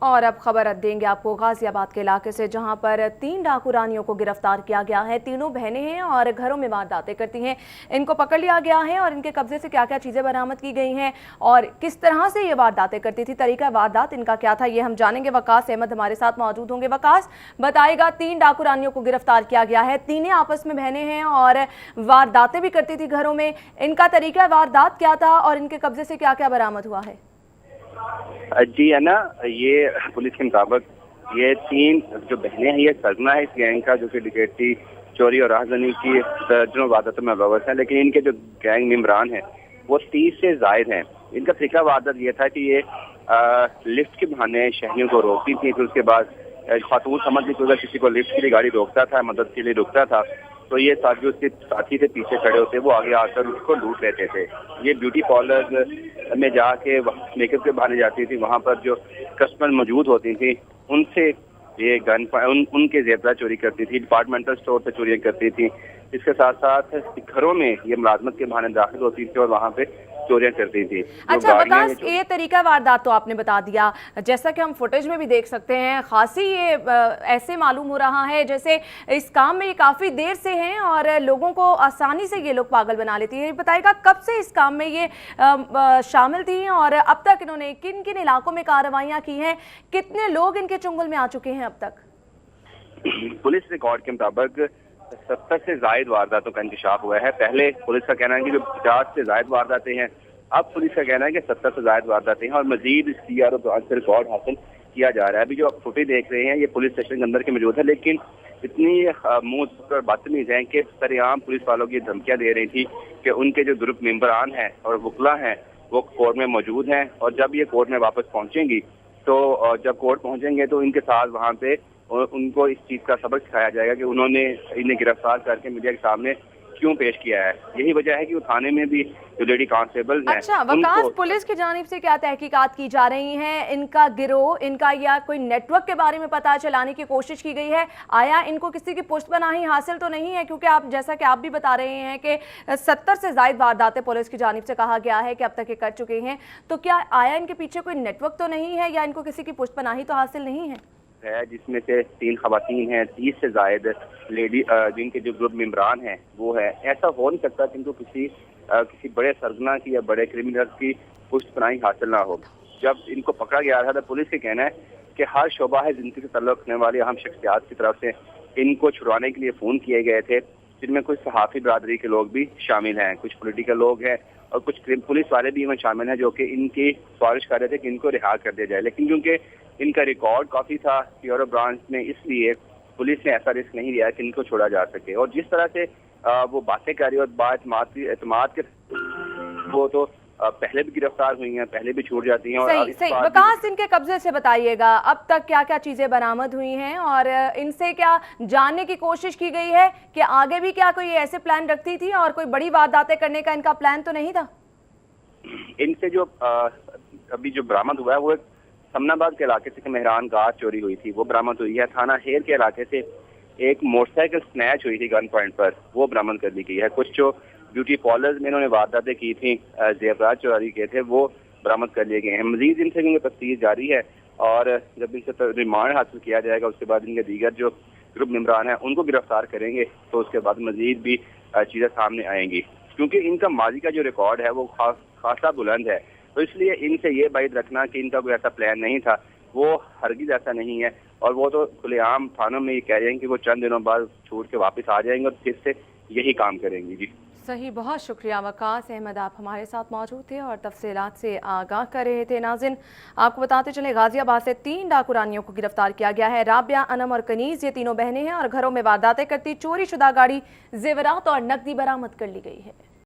और अब खबर देंगे आपको गाजियाबाद के इलाके से, जहां पर 3 डाकू रानियों को गिरफ्तार किया गया है। तीनों बहनें हैं और घरों में वारदातें करती हैं। इनको पकड़ लिया गया है और इनके कब्जे से क्या क्या चीजें बरामद की गई हैं और किस तरह से ये वारदातें करती थी, तरीका वारदात इनका क्या था, ये हम जानेंगे। वकास अहमद हमारे साथ मौजूद होंगे। वकास, बताएगा, 3 डाकू रानियों को गिरफ्तार किया गया है, तीनों आपस में बहनें हैं और वारदातें भी करती थी घरों में। इनका तरीका वारदात क्या था और इनके कब्जे से क्या क्या बरामद हुआ है? जी है ना, ये पुलिस के मुताबिक ये 3 जो बहनें हैं, ये सरगना है इस गैंग का, जो कि डकैती, चोरी और राहजनी की दर्जनों वारदातों में मुलव्वस है। लेकिन इनके जो गैंग मेंबरान हैं वो 30 से जायद हैं। इनका तरीका वारदात ये था कि ये लिफ्ट के बहाने शहरियों को रोकती थी, फिर उसके बाद खातून समझ ली तो किसी को लिफ्ट के लिए गाड़ी रोकता था, मदद के लिए रुकता था, तो ये जो उसके साथी थे पीछे खड़े होते, वो आगे आकर उसको लूट लेते थे। ये ब्यूटी पार्लर में जाके मेकअप के बहाने जाती थी, वहाँ पर जो कस्टमर मौजूद होती थी उनसे ये उनके जेवरात चोरी करती थी, डिपार्टमेंटल स्टोर से चोरियाँ करती थी। इसके साथ साथ घरों में ये मुलाजमत के बहाने दाखिल होती थी और वहाँ पे चोरियां करती थी। अच्छा वकास, ये तरीका वारदात तो आपने बता दिया, जैसा कि हम फुटेज में भी देख सकते हैं, खासी ये ऐसे मालूम हो रहा है जैसे इस काम में ये काफी देर से हैं और लोगों को आसानी से ये लोग पागल बना लेती है। बताएगा कब से इस काम में ये शामिल थी और अब तक इन्होंने किन किन इलाकों में कार्रवाइयां की हैं, कितने लोग इनके चुंगल में आ चुके हैं अब तक? पुलिस रिकॉर्ड के मुताबिक 70 से जायद वारदातों का इंकशाफ हुआ है। पहले पुलिस का कहना है कि जो 50 से जायद वारदातें हैं, अब पुलिस का कहना है कि 70 से जायद वारदातें हैं और मजीद CRO ब्रांच से रिकॉर्ड हासिल किया जा रहा है। अभी जो आप फुटेज देख रहे हैं ये पुलिस स्टेशन के अंदर के मौजूद है, लेकिन इतनी मुंह और बदतमीज है कि सरेआम पुलिस वालों की धमकियां दे रही थी कि उनके जो ग्रुप मेंबरान हैं और वकला हैं वो कोर्ट में मौजूद हैं और जब ये कोर्ट में वापस पहुंचेंगी तो जब कोर्ट पहुंचेंगे तो इनके साथ वहाँ पे उनको इस चीज का सबक सिखाया जाएगा कि उन्होंने इन्हें गिरफ्तार करके मीडिया के सामने क्यों पेश किया है। यही वजह है कि वो थाने में भी जो लेडी कांस्टेबल हैं। अच्छा वकास, पुलिस की जानिब से क्या तहकीकात की जा रही हैं? इनका गिरोह, इनका या कोई नेटवर्क के बारे में पता चलाने की कोशिश की गई है? आया इनको किसी की पुष्टपनाही हासिल तो नहीं है? क्योंकि आप जैसा कि आप भी बता रहे हैं कि 70 से ज्यादा वारदातें पुलिस की जानिब से कहा गया है कि अब तक ये कर चुके हैं, तो क्या आया इनके पीछे कोई नेटवर्क तो नहीं है या इनको किसी की पुष्टपनाही तो हासिल नहीं है? जिसमें से 3 खवातीन हैं, 30 से जायद लेडी जिनके जो ग्रुप मेंबरान हैं वो है। ऐसा हो नहीं सकता कि इनको किसी बड़े सरगना की या बड़े क्रिमिनल की पुष्टपनाही हासिल ना हो। जब इनको पकड़ा गया था तो पुलिस का कहना है कि हर शोबा है जिनसे ताल्लुक रखने वाले अहम शख्सियात की तरफ से इनको छुड़वाने के लिए फोन किए गए थे, जिनमें कुछ सहाफी बरादरी के लोग भी शामिल हैं, कुछ पॉलिटिकल लोग हैं और कुछ पुलिस वाले भी इनमें शामिल हैं जो कि इनकी सिफारिश कर रहे थे कि इनको रिहा कर दिया जाए। लेकिन क्योंकि इनका रिकॉर्ड काफी था CRO ब्रांच में, इसलिए पुलिस ने ऐसा रिस्क नहीं लिया कि इनको छोड़ा जा सके। और जिस तरह से वो बातें कर रही और एतमाद के वो तो पहले भी गिरफ्तार हुई हैं, पहले भी छूट जाती हैं। और सही वकास, इनके कब्जे से बताइएगा अब तक क्या क्या चीजें बरामद हुई हैं और इनसे क्या जानने की कोशिश की गई है कि आगे भी क्या कोई ऐसे प्लान रखती थी और कोई बड़ी वारदातें करने का इनका प्लान तो नहीं था? इनसे जो अभी जो बरामद हुआ है वो समनाबाद के इलाके से मेहरान गार चोरी हुई थी, वो बरामद हुई है। थाना हेर के इलाके से एक मोटरसाइकिल स्नैच हुई थी गन पॉइंट पर, वो बरामद कर ली गई है। कुछ जो ब्यूटी पार्लर्स में इन्होंने वारदातें की थी, जेवरात चोरी किए थे, वो बरामद कर लिए गए हैं। मजीद इनसे तफ्तीश जारी है और जब इनसे रिमांड हासिल किया जाएगा उसके बाद इनके दीगर जो ग्रुप मेंबरान हैं उनको गिरफ्तार करेंगे तो उसके बाद मजीद भी चीज़ें सामने आएंगी। क्योंकि इनका माजी का जो रिकॉर्ड है वो खासा बुलंद है, तो इसलिए इनसे ये बात रखना कि इनका कोई ऐसा प्लान नहीं था, वो हरगिज ऐसा नहीं है। और वो तो खुलेआम थानों में ये कह रहे हैं कि वो चंद दिनों बाद छूट के वापस आ जाएंगे और फिर से यही काम करेंगी। जी सही, बहुत शुक्रिया वकास अहमद, आप हमारे साथ मौजूद थे और तफसीलात से आगाह कर रहे थे। नाज़रीन, आपको बताते चले गाजियाबाद से 3 डाकू रानियों को गिरफ्तार किया गया है। राबिया, अनम और कनीज़, ये तीनों बहनें हैं और घरों में वारदातें करती चोरी शुदा गाड़ी, जेवरात और नकदी बरामद कर ली गई है।